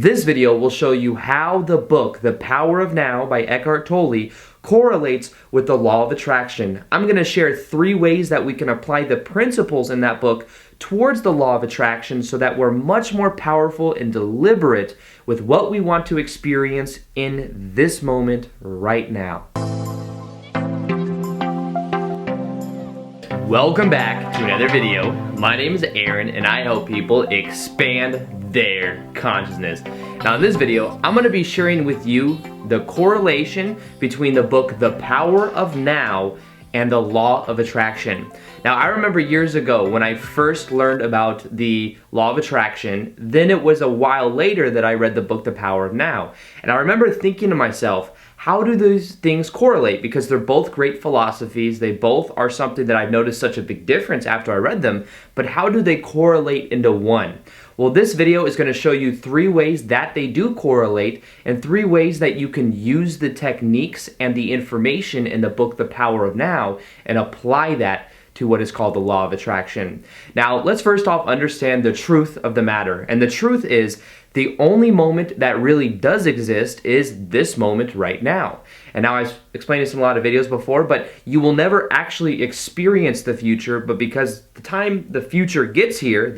This video will show you how the book, The Power of Now by Eckhart Tolle, correlates with the law of attraction. I'm going to share 3 ways that we can apply the principles in that book towards the law of attraction so that we're much more powerful and deliberate with what we want to experience in this moment right now. Welcome back to another video. My name is Aaron and I help people expand their consciousness. Now in this video, I'm going to be sharing with you the correlation between the book The Power of Now and the law of attraction. Now I remember years ago when I first learned about the law of attraction, then it was a while later that I read the book The Power of Now. And I remember thinking to myself, how do these things correlate? Because they're both great philosophies. They both are something that I've noticed such a big difference after I read them. But how do they correlate into one? Well, this video is going to show you 3 ways that they do correlate and 3 ways that you can use the techniques and the information in the book The Power of Now and apply that to what is called the law of attraction. Now, let's first off understand the truth of the matter. And the truth is, the only moment that really does exist is this moment right now. And now I've explained this in a lot of videos before, but you will never actually experience the future, but because the time the future gets here,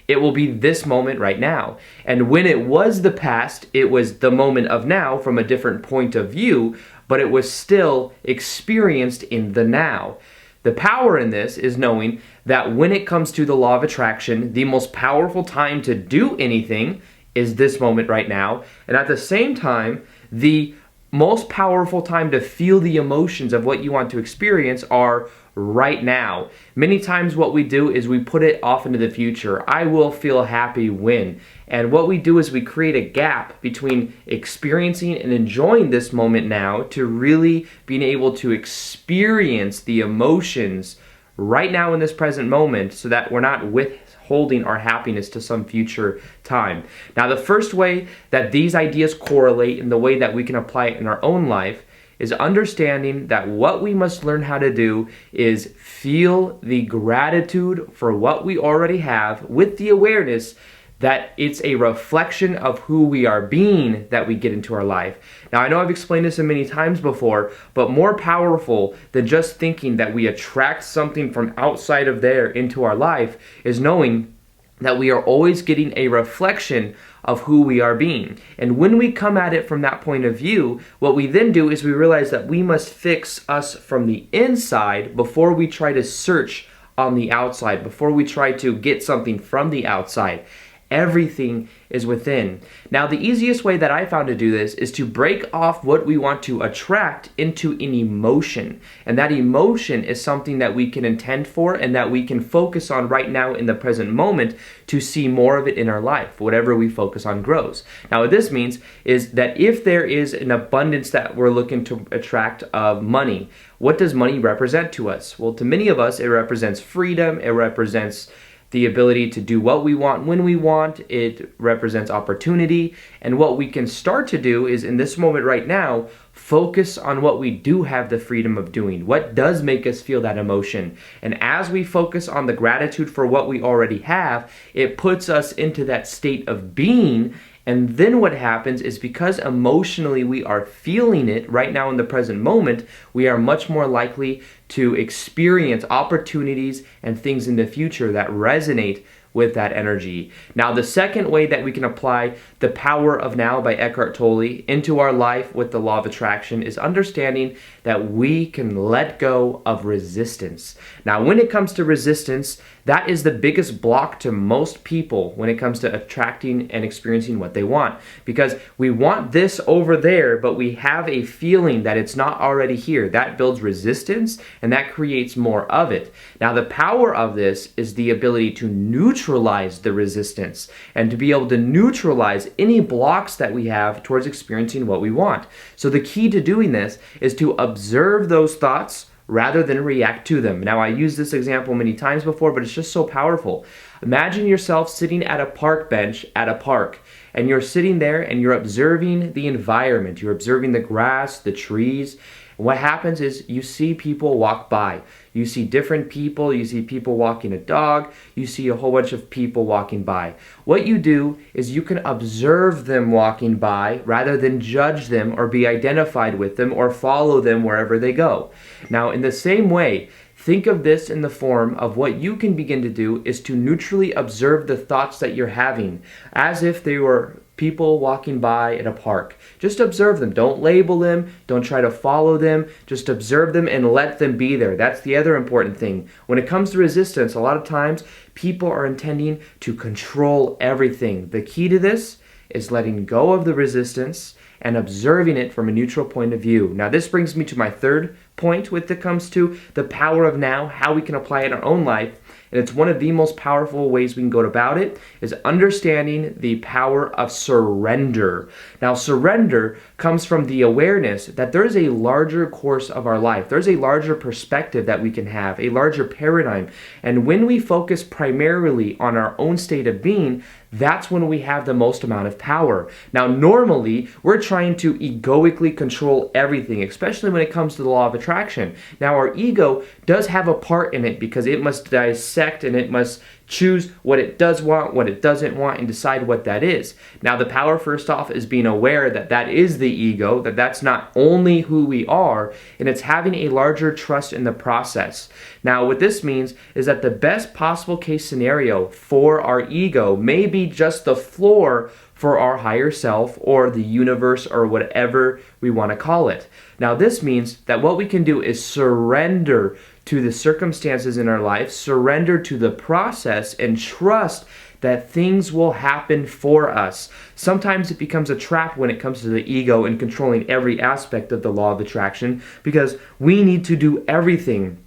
it will be this moment right now. And when it was the past, it was the moment of now from a different point of view, but it was still experienced in the now. The power in this is knowing that when it comes to the law of attraction, the most powerful time to do anything is this moment right now. And at the same time, the most powerful time to feel the emotions of what you want to experience are right now. Many times what we do is we put it off into the future. I will feel happy when. And what we do is we create a gap between experiencing and enjoying this moment now to really being able to experience the emotions right now in this present moment so that we're not withholding our happiness to some future time. Now, the first way that these ideas correlate and the way that we can apply it in our own life is understanding that what we must learn how to do is feel the gratitude for what we already have with the awareness that it's a reflection of who we are being that we get into our life. Now, I know I've explained this many times before, but more powerful than just thinking that we attract something from outside of there into our life is knowing that we are always getting a reflection of who we are being. And when we come at it from that point of view, what we then do is we realize that we must fix us from the inside before we try to search on the outside, before we try to get something from the outside. Everything is within. Now, the easiest way that I found to do this is to break off what we want to attract into an emotion. And that emotion is something that we can intend for and that we can focus on right now in the present moment to see more of it in our life. Whatever we focus on grows. Now, what this means is that if there is an abundance that we're looking to attract of money, what does money represent to us? Well, to many of us, it represents freedom. It represents the ability to do what we want when we want. It represents opportunity. And what we can start to do is in this moment right now, focus on what we do have the freedom of doing. What does make us feel that emotion? And as we focus on the gratitude for what we already have, it puts us into that state of being. And then what happens is because emotionally we are feeling it right now in the present moment, we are much more likely to experience opportunities and things in the future that resonate with that energy. Now, the second way that we can apply The Power of Now by Eckhart Tolle into our life with the law of attraction is understanding that we can let go of resistance. Now, when it comes to resistance, that is the biggest block to most people when it comes to attracting and experiencing what they want. Because we want this over there, but we have a feeling that it's not already here. That builds resistance and that creates more of it. Now, the power of this is the ability to neutralize the resistance and to be able to neutralize any blocks that we have towards experiencing what we want. So the key to doing this is to observe those thoughts rather than react to them. Now, I used this example many times before, but it's just so powerful. Imagine yourself sitting at a park bench at a park, and you're sitting there and you're observing the environment. You're observing the grass, the trees. What happens is you see people walk by. You see different people, you see people walking a dog, you see a whole bunch of people walking by. What you do is you can observe them walking by rather than judge them or be identified with them or follow them wherever they go. Now, in the same way, think of this in the form of what you can begin to do is to neutrally observe the thoughts that you're having as if they were people walking by at a park. Just observe them. Don't label them. Don't try to follow them. Just observe them and let them be there. That's the other important thing. When it comes to resistance, a lot of times people are intending to control everything. The key to this is letting go of the resistance and observing it from a neutral point of view. Now, this brings me to my third point when it comes to the power of now, how we can apply it in our own life. And it's one of the most powerful ways we can go about it is understanding the power of surrender. Now, surrender comes from the awareness that there is a larger course of our life. There's a larger perspective that we can have, a larger paradigm. And when we focus primarily on our own state of being, that's when we have the most amount of power. Now, normally, we're trying to egoically control everything, especially when it comes to the law of attraction. Now, our ego does have a part in it because it must dissect and it must choose what it does want, what it doesn't want, and decide what that is. Now, the power, first off, is being aware that that is the ego, that that's not only who we are, and it's having a larger trust in the process. Now, what this means is that the best possible case scenario for our ego may be just the floor for our higher self or the universe or whatever we want to call it. Now, this means that what we can do is surrender to the circumstances in our life, surrender to the process, and trust that things will happen for us. Sometimes it becomes a trap when it comes to the ego and controlling every aspect of the law of attraction because we need to do everything.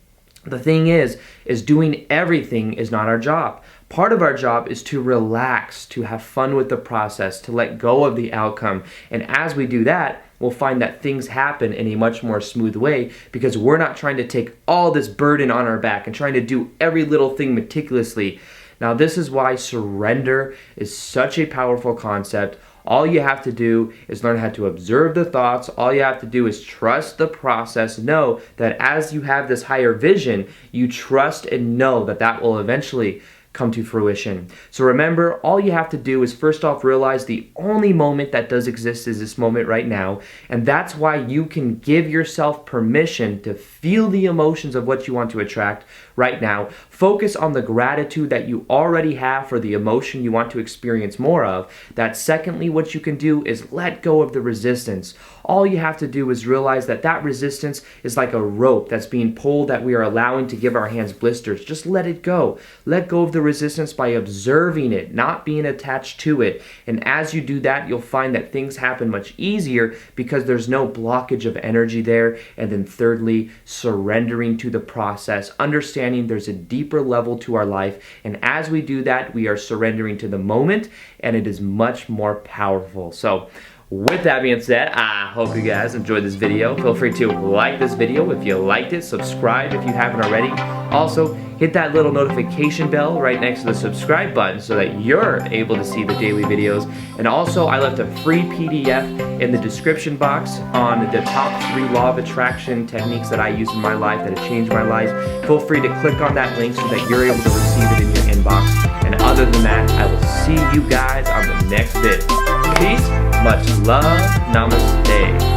The thing is doing everything is not our job. Part of our job is to relax, to have fun with the process, to let go of the outcome. And as we do that, we'll find that things happen in a much more smooth way because we're not trying to take all this burden on our back and trying to do every little thing meticulously. Now, this is why surrender is such a powerful concept. All you have to do is learn how to observe the thoughts. All you have to do is trust the process. Know that as you have this higher vision, you trust and know that that will eventually come to fruition. So remember, all you have to do is first off realize the only moment that does exist is this moment right now. And that's why you can give yourself permission to feel the emotions of what you want to attract right now. Focus on the gratitude that you already have for the emotion you want to experience more of. That secondly, what you can do is let go of the resistance. All you have to do is realize that that resistance is like a rope that's being pulled that we are allowing to give our hands blisters. Just let it go. Let go of the resistance by observing it, not being attached to it. And as you do that, you'll find that things happen much easier because there's no blockage of energy there. And then thirdly, surrendering to the process, understanding there's a deeper level to our life. And as we do that, we are surrendering to the moment, and it is much more powerful. So with that being said, I hope you guys enjoyed this video. Feel free to like this video if you liked it. Subscribe if you haven't already. Also, hit that little notification bell right next to the subscribe button so that you're able to see the daily videos. And also, I left a free PDF in the description box on the top 3 law of attraction techniques that I use in my life that have changed my life. Feel free to click on that link so that you're able to receive it in your inbox. And other than that, I will see you guys on the next vid. Peace. Much love. Namaste.